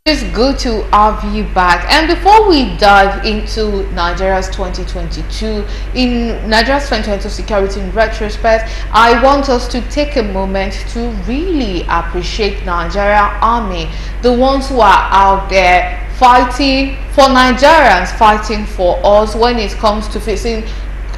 It's good to have you back. And before we dive into Nigeria's 2022 in Nigeria's 2022 security in retrospect, I want us to take a moment to really appreciate Nigeria Army, the ones who are out there fighting for Nigerians, fighting for us when it comes to facing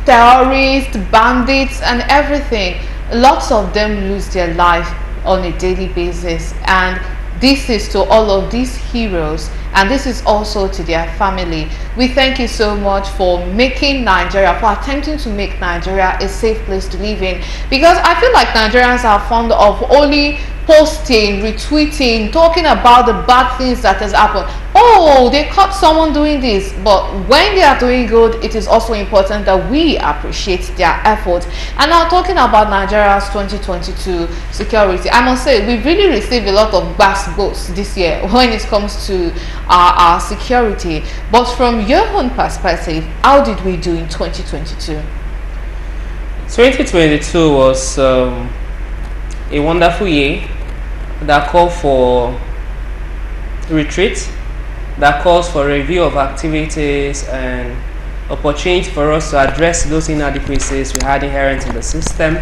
terrorists, bandits, and everything. Lots of them lose their life on a daily basis, and this is to all of these heroes, and this is also to their family. We thank you so much for making Nigeria, for attempting to make Nigeria a safe place to live in, because I feel like Nigerians are fond of only posting, retweeting, talking about the bad things that has happened. Oh, they caught someone doing this. But when they are doing good, it is also important that we appreciate their efforts. And now, talking about Nigeria's 2022 security, I must say we've really received a lot of votes this year when it comes to our security. But from your own perspective, how did we do in 2022? 2022 was a wonderful year that called for retreat, that calls for review of activities and opportunity for us to address those inadequacies we had inherent in the system,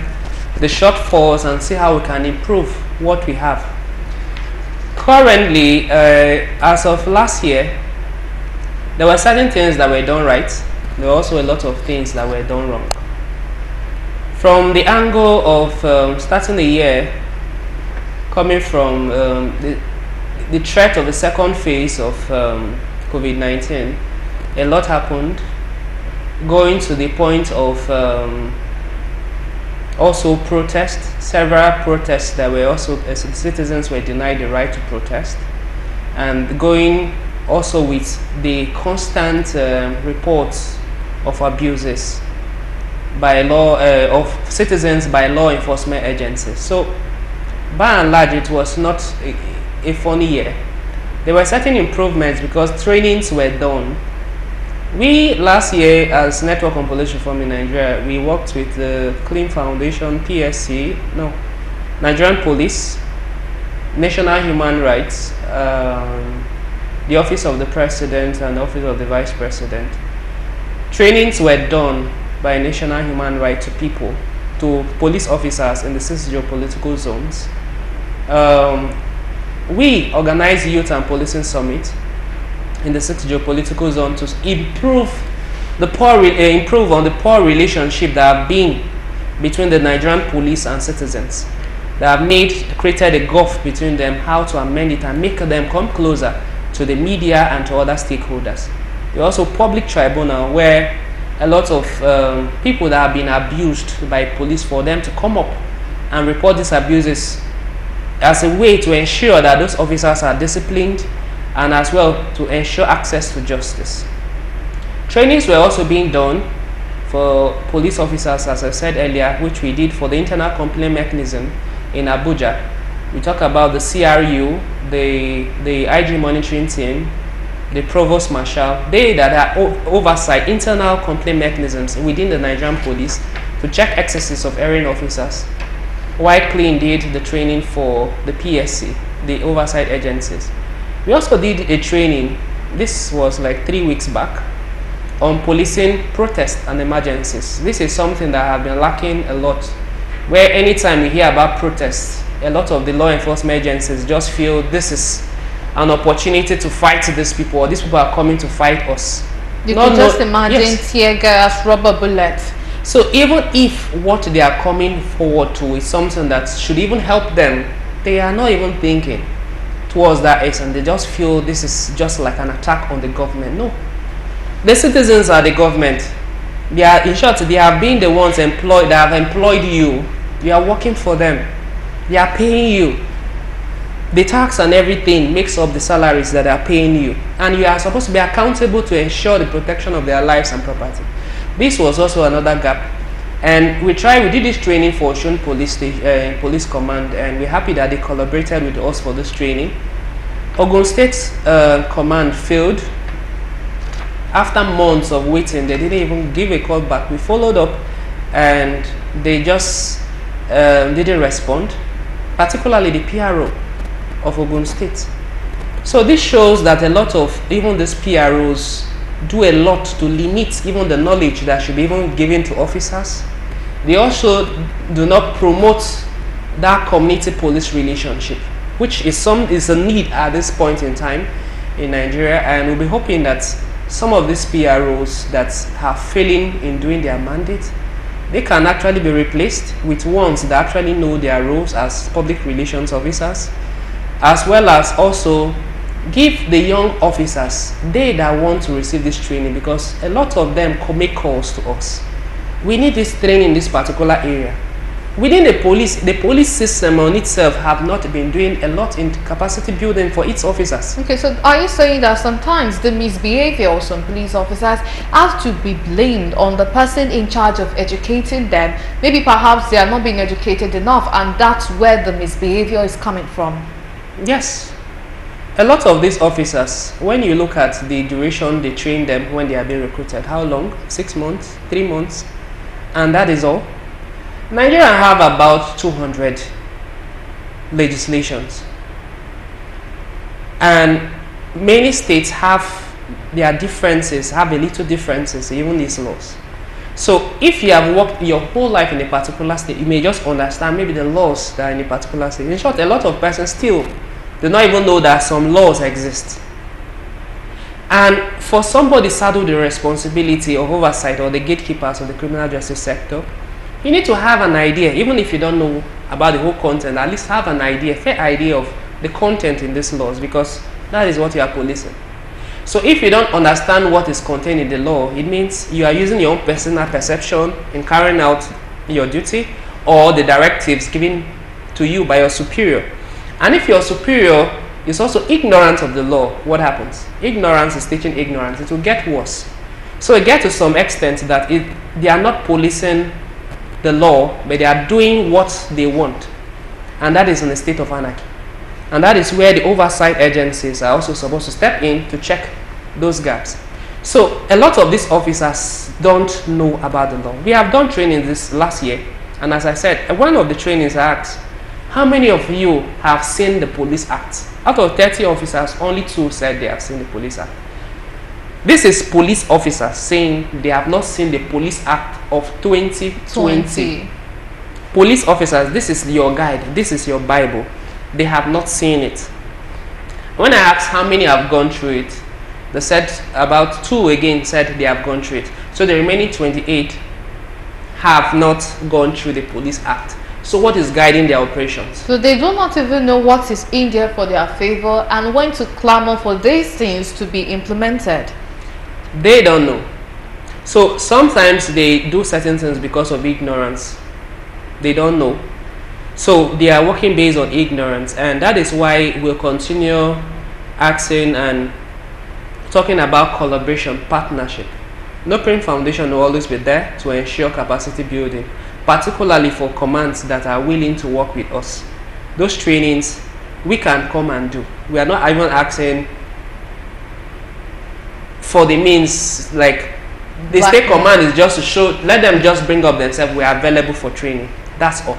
the shortfalls, and see how we can improve what we have. Currently, as of last year, there were certain things that were done right. There were also a lot of things that were done wrong. From the angle of starting the year, coming from the threat of the second phase of COVID-19, a lot happened, going to the point of also protest, several protests that were also, citizens were denied the right to protest, and going also with the constant reports of abuses by law of citizens by law enforcement agencies. So by and large, it was not a funny year. There were certain improvements because trainings were done. We last year, as Network on Police Reform in Nigeria, we worked with the Clean Foundation, PSC, Nigerian Police, National Human Rights, the Office of the President and the Office of the Vice President. Trainings were done by National Human Rights to people, to police officers in the 6 geopolitical zones. We organized Youth and Policing Summit in the 6 geopolitical zone to improve on the poor relationship that have been between the Nigerian police and citizens, that have created a gulf between them, how to amend it and make them come closer to the media and to other stakeholders. We also public tribunal where a lot of people that have been abused by police, for them to come up and report these abuses as a way to ensure that those officers are disciplined and as well to ensure access to justice. Trainings were also being done for police officers, as I said earlier, which we did for the internal complaint mechanism in Abuja. We talk about the CRU, the IG monitoring team, the provost marshal, they that are oversight internal complaint mechanisms within the Nigerian police to check excesses of erring officers. While Clean did the training for the PSC, the oversight agencies. We also did a training, this was like 3 weeks back, on policing protests and emergencies. This is something that has been lacking a lot, where anytime we hear about protests, a lot of the law enforcement agencies just feel this is an opportunity to fight these people, or these people are coming to fight us. You can just imagine tear gas, rubber bullets. So even if what they are coming forward to is something that should even help them, they are not even thinking towards that extent. They just feel this is just like an attack on the government. No. The citizens are the government. They are, in short, they have been the ones employed, that have employed you. You are working for them. They are paying you. The tax and everything makes up the salaries that are paying you. And you are supposed to be accountable to ensure the protection of their lives and property. This was also another gap. And we did this training for Osun Police Command, and we're happy that they collaborated with us for this training. Ogun State Command failed. After months of waiting, they didn't even give a call back. We followed up and they just didn't respond, particularly the PRO of Ogun State. So this shows that a lot of even these PROs do a lot to limit even the knowledge that should be even given to officers. They also do not promote that community police relationship, which is a need at this point in time in Nigeria, and we'll be hoping that some of these PROs that are failing in doing their mandate, they can actually be replaced with ones that actually know their roles as public relations officers, as well as also give the young officers, they that want to receive this training, because a lot of them make calls to us. We need this training in this particular area. Within the police system on itself have not been doing a lot in capacity building for its officers. Okay, so are you saying that sometimes the misbehavior of some police officers have to be blamed on the person in charge of educating them? Maybe perhaps they are not being educated enough, and that's where the misbehavior is coming from. Yes. A lot of these officers, when you look at the duration they train them when they are being recruited, how long? 6 months, 3 months, and that is all. Nigeria have about 200 legislations, and many states have their differences, have a little differences, even these laws. So if you have worked your whole life in a particular state, you may just understand maybe the laws that are in a particular state. In short, a lot of persons still do not even know that some laws exist. And for somebody saddled the responsibility of oversight, or the gatekeepers of the criminal justice sector, you need to have an idea, even if you don't know about the whole content, at least have an idea, fair idea of the content in these laws, because that is what you are policing. So if you don't understand what is contained in the law, it means you are using your own personal perception in carrying out your duty or the directives given to you by your superior. And if your superior is also ignorant of the law, what happens? Ignorance is teaching ignorance. It will get worse. So it gets to some extent that they are not policing the law, but they are doing what they want. And that is in a state of anarchy. And that is where the oversight agencies are also supposed to step in to check those gaps. So a lot of these officers don't know about the law. We have done training this last year, and as I said, one of the trainings I asked, how many of you have seen the Police Act? Out of 30 officers, only 2 said they have seen the Police Act. This is police officers saying they have not seen the Police Act of 2020. Police officers, this is your guide, this is your Bible. They have not seen it. When I asked how many have gone through it, they said about 2 again said they have gone through it. So the remaining 28 have not gone through the Police Act. So what is guiding their operations? So they do not even know what is in there for their favor and when to clamor for these things to be implemented. They don't know. So sometimes they do certain things because of ignorance. They don't know. So they are working based on ignorance, and that is why we'll continue asking and talking about collaboration, partnership. No Print Foundation will always be there to ensure capacity building, particularly for commands that are willing to work with us. Those trainings we can come and do. We are not even asking for the means, like the state command is just to show, let them just bring up themselves, we are available for training. That's all.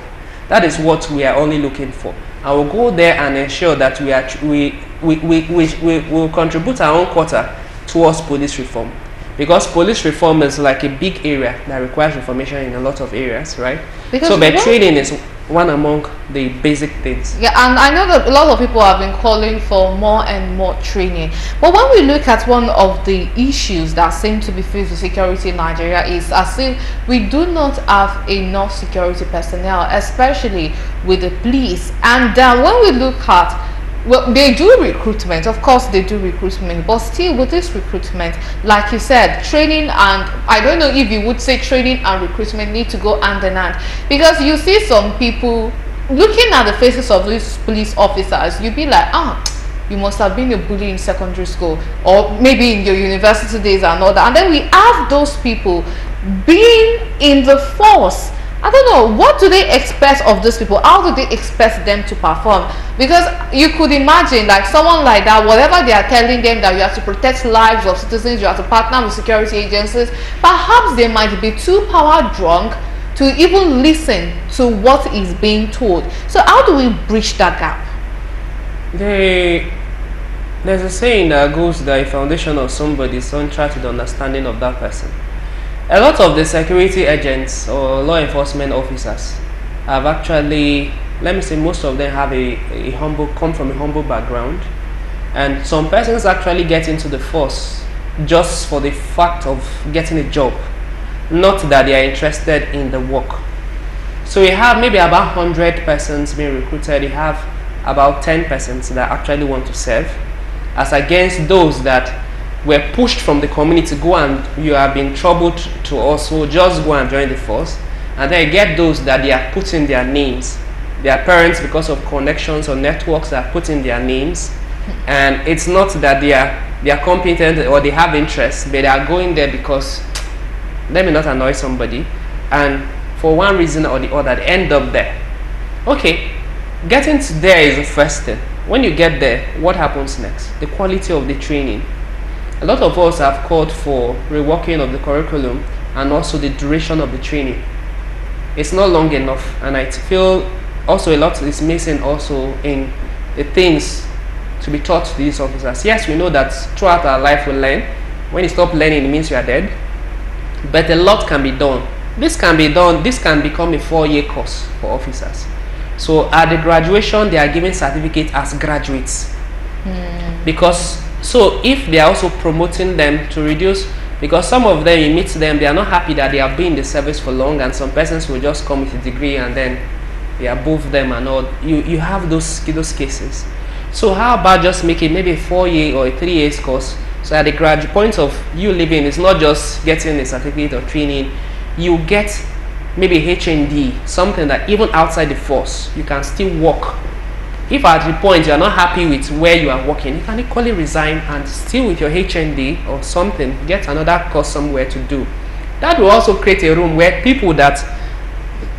That is what we are only looking for. I will go there and ensure that we will contribute our own quota towards police reform. Because police reform is like a big area that requires reformation in a lot of areas, right? Because so training is one among the basic things. Yeah, and I know that a lot of people have been calling for more and more training. But when we look at one of the issues that seem to be faced with security in Nigeria, is as if we do not have enough security personnel, especially with the police. And when we look at, well, they do recruitment, of course they do recruitment, but still with this recruitment, like you said, training, and I don't know if you would say training and recruitment need to go hand in hand, because you see some people looking at the faces of these police officers, you'd be like, you must have been a bully in secondary school or maybe in your university days and all that. And then we have those people being in the force. I don't know, what do they expect of those people? How do they expect them to perform? Because you could imagine, like someone like that, whatever they are telling them, that you have to protect lives of citizens, you have to partner with security agencies, perhaps they might be too power drunk to even listen to what is being told. So how do we bridge that gap? There's a saying that goes that a foundation of somebody is uncharted understanding of that person. A lot of the security agents or law enforcement officers have actually, let me say, most of them have come from a humble background, and some persons actually get into the force just for the fact of getting a job, not that they are interested in the work. So you have maybe about 100 persons being recruited, you have about 10 persons that actually want to serve, as against those that were pushed from the community to go, and you have been troubled to also just go and join the force. And then you get those that they are putting their names, their parents, because of connections or networks, are putting their names, and it's not that they are competent or they have interest, but they are going there because let me not annoy somebody, and for one reason or the other they end up there. Okay, getting to there is the first thing. When you get there, what happens next? The quality of the training. A lot of us have called for reworking of the curriculum and also the duration of the training. It's not long enough, and I feel also a lot is missing also in the things to be taught to these officers. Yes, we know that throughout our life we learn. When you stop learning, it means you are dead. But a lot can be done. This can become a 4-year course for officers. So at the graduation, they are given certificate as graduates. Because so if they are also promoting them to reduce, because some of them, you meet them, they are not happy that they have been in the service for long, and some persons will just come with a degree and then they are above them and all. You have those cases. So how about just making maybe a 4-year or a 3-year course? So at the graduate point of you living, it's not just getting a certificate or training. You get maybe HND, something that even outside the force, you can still work. If at the point you are not happy with where you are working, you can equally resign and still with your HND or something, get another course somewhere to do. That will also create a room where people that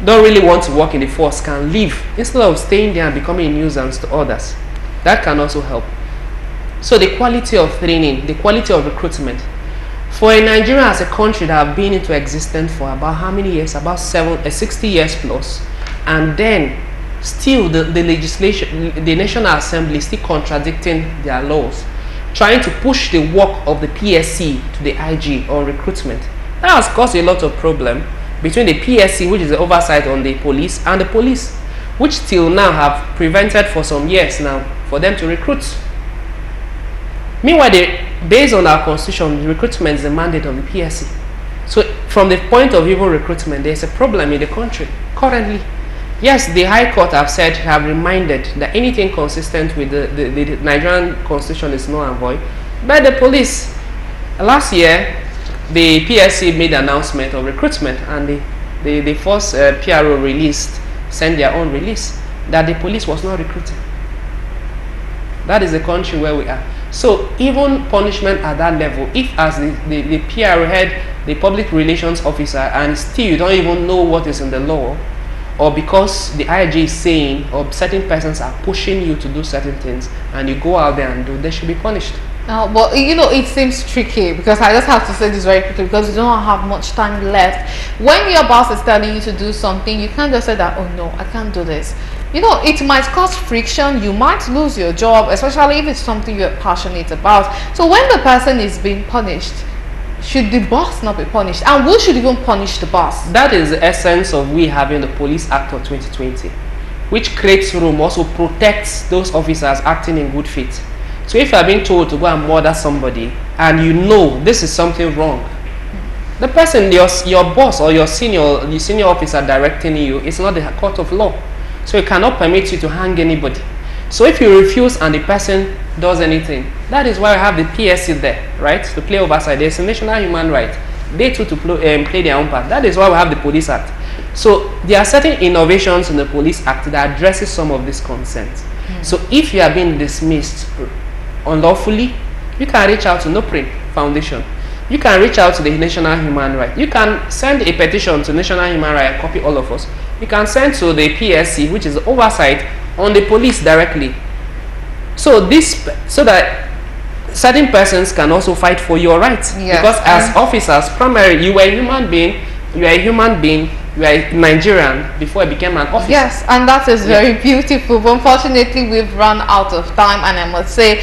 don't really want to work in the force can leave instead of staying there and becoming a nuisance to others. That can also help. So the quality of training, the quality of recruitment. For a Nigeria as a country that have been into existence for about how many years? About 60 years plus, and then still the legislation, the National Assembly still contradicting their laws, trying to push the work of the PSC to the IG on recruitment. That has caused a lot of problem between the PSC, which is the oversight on the police, and the police, which till now have prevented for some years now for them to recruit. Meanwhile, based on our constitution, recruitment is the mandate of the PSC. So from the point of view of recruitment, there is a problem in the country currently. Yes, the High Court have reminded that anything consistent with the Nigerian constitution is null and void. But the police, last year, the PSC made an announcement of recruitment, and the first PRO sent their own release that the police was not recruiting. That is the country where we are. So even punishment at that level, if as the PRO head, the public relations officer, and still you don't even know what is in the law, or because the IG is saying, or certain persons are pushing you to do certain things, and you go out there and do, they should be punished. But you know, it seems tricky, because I just have to say this very quickly, because you don't have much time left. When your boss is telling you to do something, you can't just say that, oh no, I can't do this. You know, it might cause friction. You might lose your job, especially if it's something you're passionate about. So when the person is being punished, should the boss not be punished? And who should even punish the boss? That is the essence of we having the Police Act of 2020, which creates room, also protects those officers acting in good faith. So if you are being told to go and murder somebody, and you know this is something wrong, the person, your boss or your senior officer directing you, is not the court of law. So it cannot permit you to hang anybody. So if you refuse and the person does anything, that is why we have the PSC there, right? To play oversight. There's a national human right. They too to play their own part. That is why we have the Police Act. So there are certain innovations in the Police Act that addresses some of these concerns. So if you are being dismissed unlawfully, you can reach out to NOPRIN Foundation. You can reach out to the National Human Rights. You can send a petition to National Human Rights, copy all of us. You can send to the PSC, which is oversight on the police directly. So that certain persons can also fight for your rights. Yes. Because as officers, primarily, you are a human being, you are a Nigerian before I became an officer. Yes, and that is very beautiful. But unfortunately, we've run out of time, and I must say